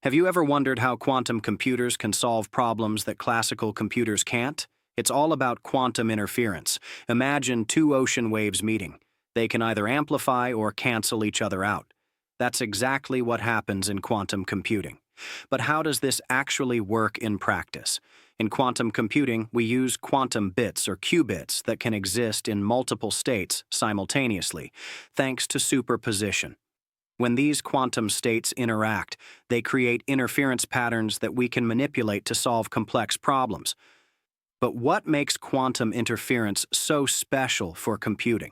Have you ever wondered how quantum computers can solve problems that classical computers can't? It's all about quantum interference. Imagine two ocean waves meeting. They can either amplify or cancel each other out. That's exactly what happens in quantum computing. But how does this actually work in practice? In quantum computing, we use quantum bits or qubits that can exist in multiple states simultaneously, thanks to superposition. When these quantum states interact, they create interference patterns that we can manipulate to solve complex problems. But what makes quantum interference so special for computing?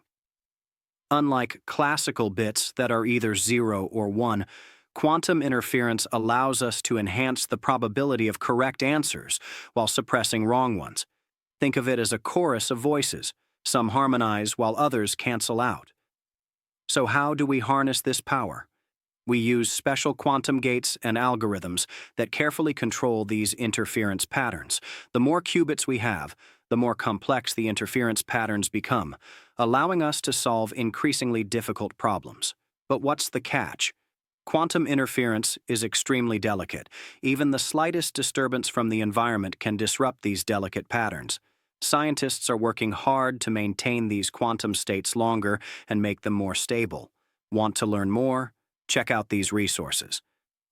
Unlike classical bits that are either 0 or 1, quantum interference allows us to enhance the probability of correct answers while suppressing wrong ones. Think of it as a chorus of voices. Some harmonize while others cancel out. So how do we harness this power? We use special quantum gates and algorithms that carefully control these interference patterns. The more qubits we have, the more complex the interference patterns become, allowing us to solve increasingly difficult problems. But what's the catch? Quantum interference is extremely delicate. Even the slightest disturbance from the environment can disrupt these delicate patterns. Scientists are working hard to maintain these quantum states longer and make them more stable. Want to learn more? Check out these resources.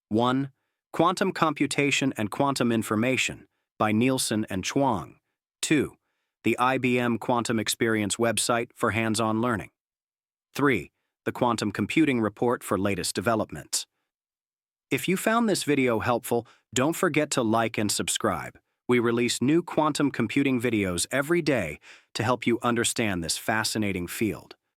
1. Quantum Computation and Quantum Information by Nielsen and Chuang. 2. The IBM Quantum Experience website for hands-on learning. 3. The Quantum Computing Report for latest developments. If you found this video helpful, don't forget to like and subscribe. We release new quantum computing videos every day to help you understand this fascinating field.